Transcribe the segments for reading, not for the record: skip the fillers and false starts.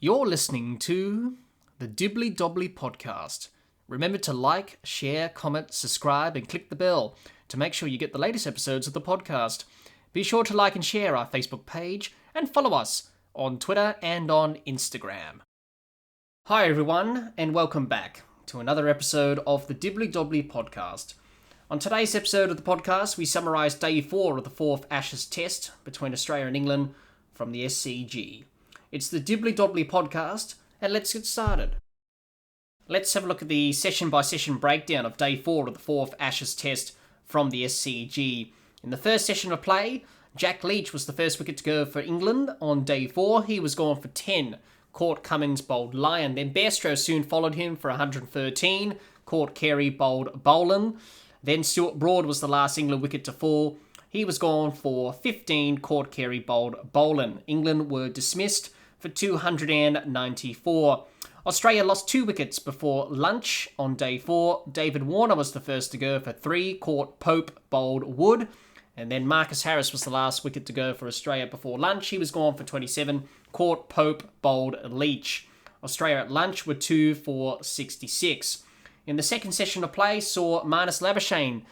You're listening to the Dibbly Dobbly Podcast. Remember to like, share, comment, subscribe, and click the bell to make sure you get the latest episodes of the podcast. Be sure to like and share our Facebook page and follow us on Twitter and on Instagram. Hi everyone, and welcome back to another episode of the Dibbly Dobbly Podcast. On today's episode of the podcast, we summarise Day 4 of the 4th Ashes Test between Australia and England from the SCG. It's the Dibbly Dobbly Podcast, and let's get started. Let's have a look at the session-by-session breakdown of Day 4 of the 4th Ashes Test from the SCG. In the first session of play, Jack Leach was the first wicket to go for England on Day 4. He was gone for 10. Court Cummins bowled Lyon. Then Bairstow soon followed him for 113. Court Carey bowled Boland. Then Stuart Broad was the last England wicket to fall. He was gone for 15. Court Carey bowled Boland. England were dismissed for 294. Australia lost 2 wickets before lunch on Day 4. David Warner was the first to go for 3. Court Pope bowled Wood. And then Marcus Harris was the last wicket to go for Australia before lunch. He was gone for 27. Court Pope bowled Leach. Australia at lunch were 2 for 66. In the second session of play, saw Marnus Labuschagne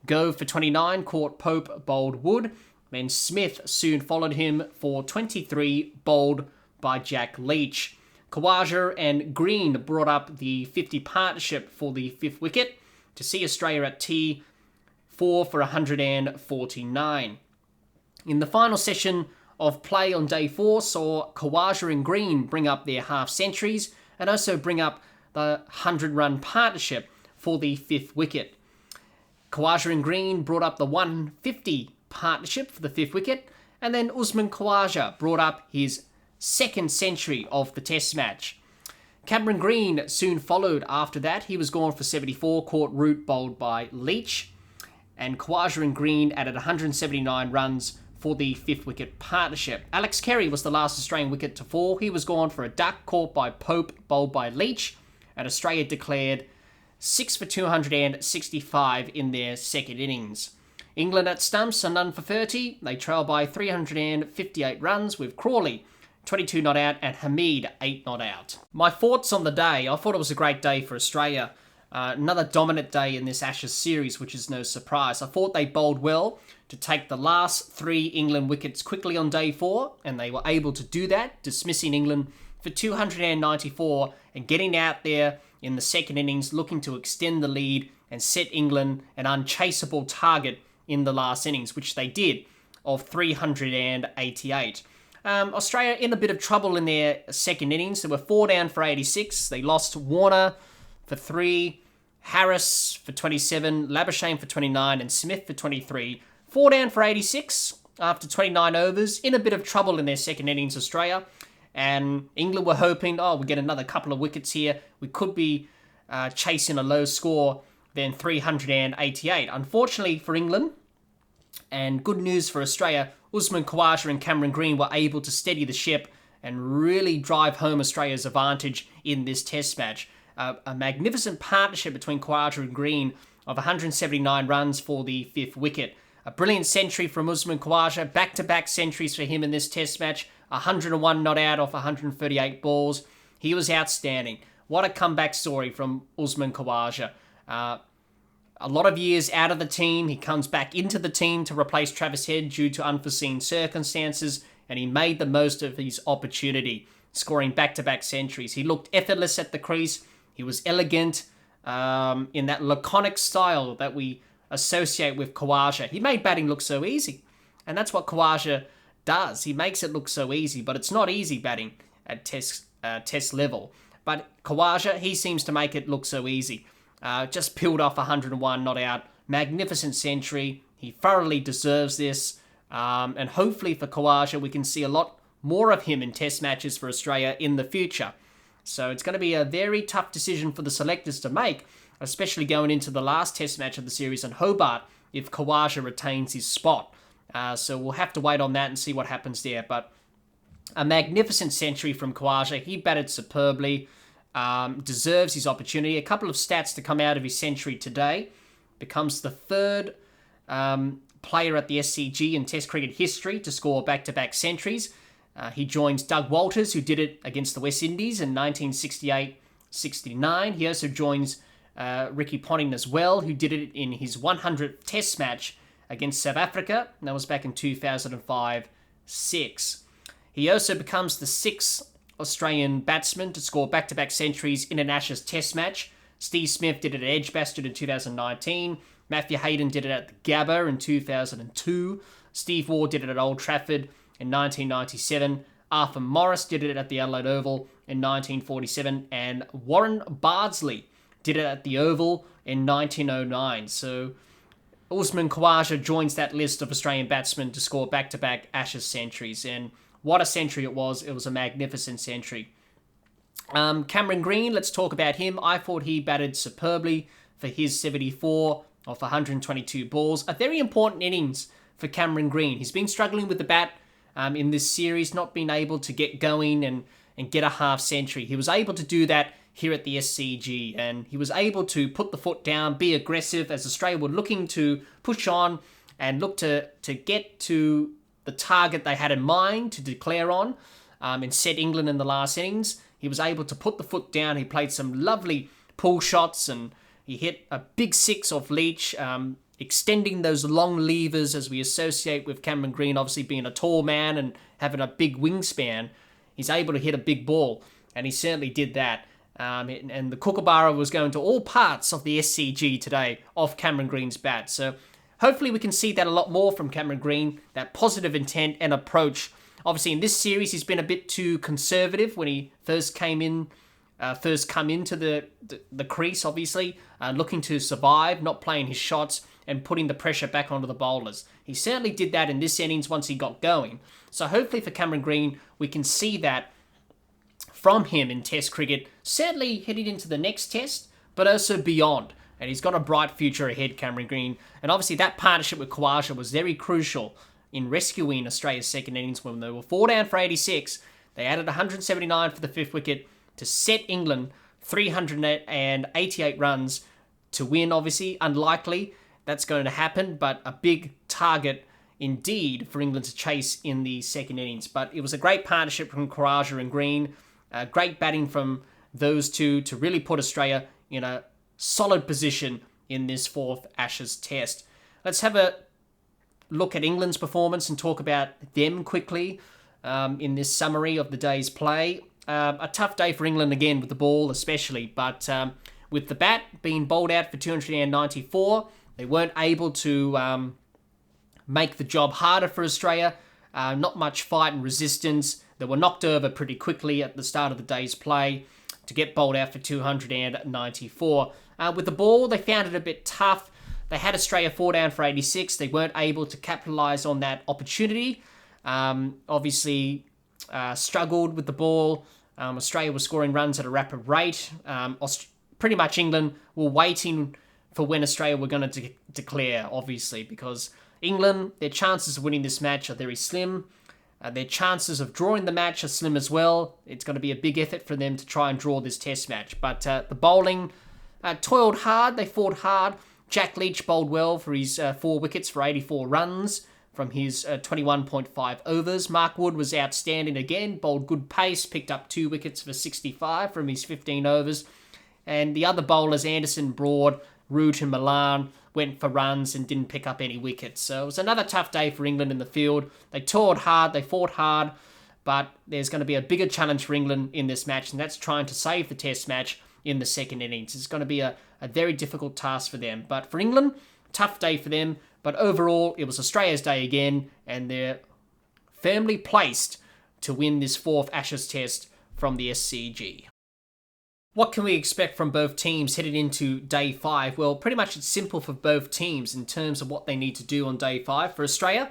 go for 29. Court Pope bowled Wood. Then Smith soon followed him for 23, bowled by Jack Leach. Khawaja and Green brought up the 50 partnership for the 5th wicket to see Australia at tea 4 for 149. In the final session of play on Day 4, saw Khawaja and Green bring up their half centuries and also bring up the 100-run partnership for the 5th wicket. Khawaja and Green brought up the 150 partnership for the 5th wicket, and then Usman Khawaja brought up his 2nd century of the Test match. Cameron Green soon followed after that. He was gone for 74. Court Root bowled by Leach. And Khawaja and Green added 179 runs for the 5th wicket partnership. Alex Carey was the last Australian wicket to fall. He was gone for a duck caught by Pope, bowled by Leach. And Australia declared 6 for 265 in their second innings. England at stumps are none for 30. They trail by 358 runs with Crawley 22 not out, and Hamid 8 not out. My thoughts on the day: I thought it was a great day for Australia. Another dominant day in this Ashes series, which is no surprise. I thought they bowled well to take the last 3 England wickets quickly on Day 4, and they were able to do that, dismissing England for 294 and getting out there in the second innings, looking to extend the lead and set England an unchaseable target in the last innings, which they did, of 388. Australia in a bit of trouble in their second innings. They were 4 down for 86. They lost Warner for 3, Harris for 27, Labuschagne for 29, and Smith for 23. 4 down for 86 after 29 overs. In a bit of trouble in their second innings, Australia. And England were hoping, we get another couple of wickets here. We could be chasing a low score than 388. Unfortunately for England, and good news for Australia, Usman Khawaja and Cameron Green were able to steady the ship and really drive home Australia's advantage in this Test match. A magnificent partnership between Khawaja and Green of 179 runs for the 5th wicket. A brilliant century from Usman Khawaja, back-to-back centuries for him in this Test match. 101 not out off 138 balls. He was outstanding. What a comeback story from Usman Khawaja. A lot of years out of the team, he comes back into the team to replace Travis Head due to unforeseen circumstances, and he made the most of his opportunity, scoring back-to-back centuries. He looked effortless at the crease. He was elegant in that laconic style that we associate with Khawaja. He made batting look so easy, and that's what Khawaja does. He makes it look so easy, but it's not easy batting at test level. But Khawaja, he seems to make it look so easy. Just peeled off 101 not out. Magnificent century. He thoroughly deserves this. And hopefully for Khawaja, we can see a lot more of him in Test matches for Australia in the future. So it's going to be a very tough decision for the selectors to make, especially going into the last Test match of the series in Hobart, if Khawaja retains his spot. So we'll have to wait on that and see what happens there. But a magnificent century from Khawaja. He batted superbly. Deserves his opportunity. A couple of stats to come out of his century today. Becomes the 3rd player at the SCG in Test cricket history to score back-to-back centuries. He joins Doug Walters, who did it against the West Indies in 1968-69. He also joins Ricky Ponting as well, who did it in his 100th Test match against South Africa. And that was back in 2005-06. He also becomes the 6th Australian batsman to score back-to-back centuries in an Ashes Test match. Steve Smith did it at Edgbaston in 2019. Matthew Hayden did it at the Gabba in 2002. Steve Waugh did it at Old Trafford in 1997. Arthur Morris did it at the Adelaide Oval in 1947. And Warren Bardsley did it at the Oval in 1909. So Usman Khawaja joins that list of Australian batsmen to score back-to-back Ashes centuries. And what a century it was. It was a magnificent century. Cameron Green, let's talk about him. I thought he batted superbly for his 74 off 122 balls. A very important innings for Cameron Green. He's been struggling with the bat in this series, not been able to get going and get a half century. He was able to do that here at the SCG, and he was able to put the foot down, be aggressive as Australia were looking to push on and look to get to the target they had in mind to declare on and set England in the last innings. He was able to put the foot down. He played some lovely pull shots and he hit a big 6 off Leach, extending those long levers as we associate with Cameron Green, obviously being a tall man and having a big wingspan. He's able to hit a big ball, and he certainly did that. And the Kookaburra was going to all parts of the SCG today off Cameron Green's bat. So hopefully we can see that a lot more from Cameron Green, that positive intent and approach. Obviously in this series he's been a bit too conservative when he first come into the crease, obviously, looking to survive, not playing his shots and putting the pressure back onto the bowlers. He certainly did that in this innings once he got going. So hopefully for Cameron Green we can see that from him in Test cricket, certainly heading into the next Test, but also beyond. And he's got a bright future ahead, Cameron Green. And obviously that partnership with Khawaja was very crucial in rescuing Australia's second innings when they were 4 down for 86. They added 179 for the 5th wicket to set England 388 runs to win, obviously. Unlikely that's going to happen, but a big target indeed for England to chase in the second innings. But it was a great partnership from Khawaja and Green. Great batting from those two to really put Australia in a solid position in this 4th Ashes Test. Let's have a look at England's performance and talk about them quickly in this summary of the day's play. A tough day for England again with the ball especially, but with the bat being bowled out for 294, they weren't able to make the job harder for Australia. Not much fight and resistance. They were knocked over pretty quickly at the start of the day's play to get bowled out for 294. With the ball, they found it a bit tough. They had Australia 4 down for 86. They weren't able to capitalise on that opportunity. Obviously, struggled with the ball. Australia was scoring runs at a rapid rate. Pretty much England were waiting for when Australia were going to declare, obviously, because England, their chances of winning this match are very slim. Their chances of drawing the match are slim as well. It's going to be a big effort for them to try and draw this Test match. But the bowling toiled hard. They fought hard. Jack Leach bowled well for his 4 wickets for 84 runs from his 21.5 overs. Mark Wood was outstanding again, bowled good pace, picked up 2 wickets for 65 from his 15 overs. And the other bowlers, Anderson, Broad, Root and Milan, went for runs and didn't pick up any wickets. So it was another tough day for England in the field. They toiled hard, they fought hard, but there's going to be a bigger challenge for England in this match, and that's trying to save the Test match in the second innings. It's going to be a very difficult task for them. But for England, tough day for them. But overall, it was Australia's day again, and they're firmly placed to win this 4th Ashes Test from the SCG. What can we expect from both teams headed into Day 5? Well, pretty much it's simple for both teams in terms of what they need to do on Day 5. For Australia,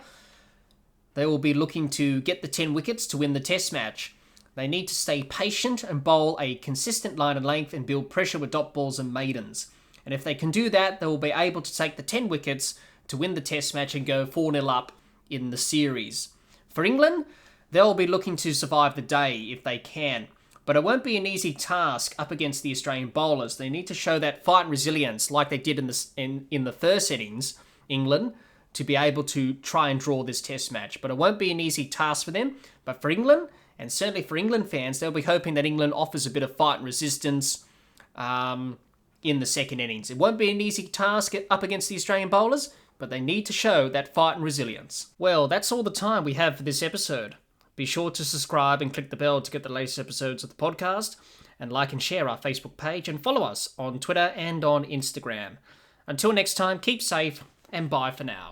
they will be looking to get the 10 wickets to win the Test match. They need to stay patient and bowl a consistent line and length and build pressure with dot balls and maidens. And if they can do that, they will be able to take the 10 wickets to win the Test match and go 4-0 up in the series. For England, they'll be looking to survive the day if they can. But it won't be an easy task up against the Australian bowlers. They need to show that fight and resilience like they did in the first innings, England, to be able to try and draw this test match. But it won't be an easy task for them. But for England, and certainly for England fans, they'll be hoping that England offers a bit of fight and resistance in the second innings. It won't be an easy task up against the Australian bowlers, but they need to show that fight and resilience. Well, that's all the time we have for this episode. Be sure to subscribe and click the bell to get the latest episodes of the podcast, and like and share our Facebook page, and follow us on Twitter and on Instagram. Until next time, keep safe, and bye for now.